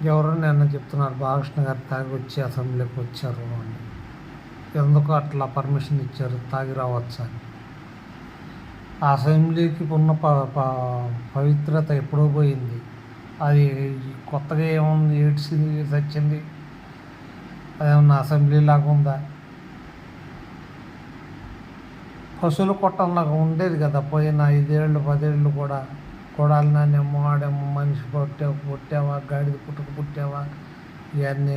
ఎవరో నిన్న చెప్తున్నారు బాలకృష్ణ గారు తాగి వచ్చి అసెంబ్లీకి వచ్చారు అని. ఎందుకు అట్లా పర్మిషన్ ఇచ్చారు తాగి రావచ్చా అని. ఆ అసెంబ్లీకి ఉన్న పవిత్రత ఎప్పుడో పోయింది. అది కొత్తగా ఏముంది, ఏడ్చింది తెచ్చింది, అదేమన్నా అసెంబ్లీ లాగా ఉందా? పశువుల కొట్టంలాగా ఉండేది కదా పోయిన 5 ఏళ్ళు 10 ఏళ్ళు కూడా. కొడాలి నానేమో ఆడేమో మనిషి పుట్టావా గాడిద పుట్టావా ఇవన్నీ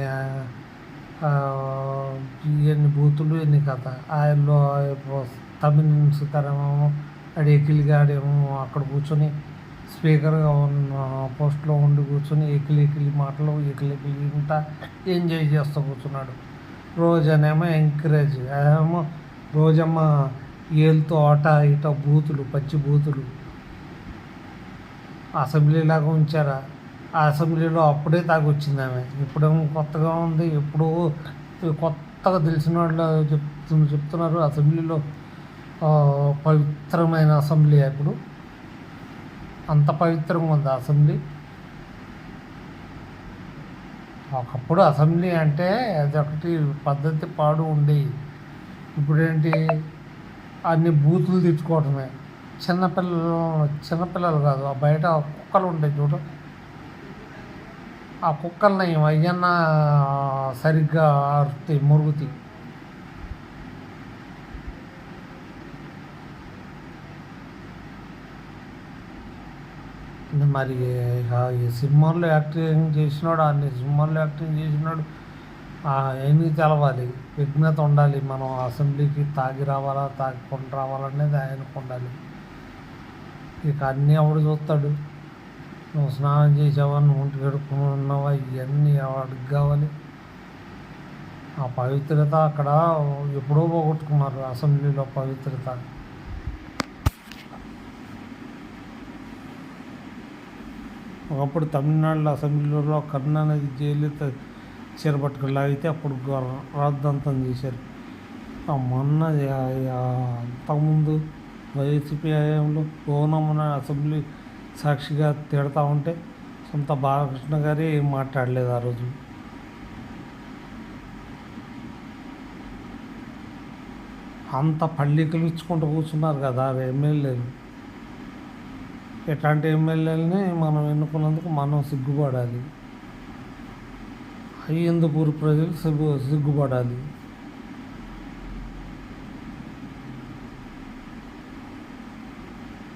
ఇవన్నీ బూతులు ఎన్ని కథ. ఆయనలో తమిళ సీతారామేమో ఆడు ఎకిలిగాడేమో అక్కడ కూర్చొని స్పీకర్గా ఉన్న పోస్ట్లో ఉండి కూర్చొని ఎకిలి మాటలు ఎకిలి ఇంట ఎంజాయ్ చేస్తూ కూర్చున్నాడు. రోజనేమో ఎంకరేజ్, అదేమో రోజమ్మ ఏళ్ళతో అట ఇట బూతులు, పచ్చి బూతులు. అసెంబ్లీ లాగా ఉంచారా? ఆ అసెంబ్లీలో అప్పుడే తాగొచ్చింది ఆమె. ఇప్పుడేమో కొత్తగా ఉంది. ఎప్పుడూ కొత్తగా తెలిసిన వాళ్ళు చెప్తున్నారు అసెంబ్లీలో పవిత్రమైన అసెంబ్లీ. ఇప్పుడు అంత పవిత్రంగా ఉంది అసెంబ్లీ. ఒకప్పుడు అసెంబ్లీ అంటే అది ఒకటి పద్ధతి పాడు ఉండేవి. ఇప్పుడేంటి అన్ని బూతులు తెచ్చుకోవటమే. చిన్నపిల్లలు కాదు, ఆ బయట కుక్కలు ఉంటాయి చూడు, ఆ కుక్కల్ని అయ్యన్నా సరిగ్గా అరుతాయి, మురుగుతాయి. మరి ఈ సినిమాల్లో యాక్టింగ్ చేసినాడు, అన్ని సినిమాల్లో యాక్టింగ్ చేసినాడు. ఆయనకి తెలవాలి, విఘ్నత ఉండాలి. మనం అసెంబ్లీకి తాగి రావాలా తాగికొని రావాలనేది ఆయనకు ఉండాలి. ఇక అన్నీ ఎవడు చూస్తాడు? నువ్వు స్నానం చేసావా, నువ్వు ఒంటి కడుక్కుని ఉన్నావా, ఇవన్నీ ఎవడికి కావాలి? ఆ పవిత్రత అక్కడ ఎప్పుడో పోగొట్టుకున్నారు అసెంబ్లీలో పవిత్రత. ఒకప్పుడు తమిళనాడులో అసెంబ్లీలో కరుణానిధి జయలలిత చీర పట్టుకుని లాగితే అప్పుడు రాద్ధాంతం చేశారు. మొన్న అంతకుముందు వైసీపీ హయాంలో గోనమ్మన అసెంబ్లీ సాక్షిగా తిడతా ఉంటే సొంత బాలకృష్ణ గారే ఏం మాట్లాడలేదు ఆ రోజు. అంత పళ్ళికలు ఇచ్చుకుంటూ కూర్చున్నారు కదా ఎమ్మెల్యేలు. ఇట్లాంటి ఎమ్మెల్యేలని మనం ఎన్నుకున్నందుకు మనం సిగ్గుపడాలి. అయ్యందుపూర్ ప్రజలు సిగ్గుపడాలి.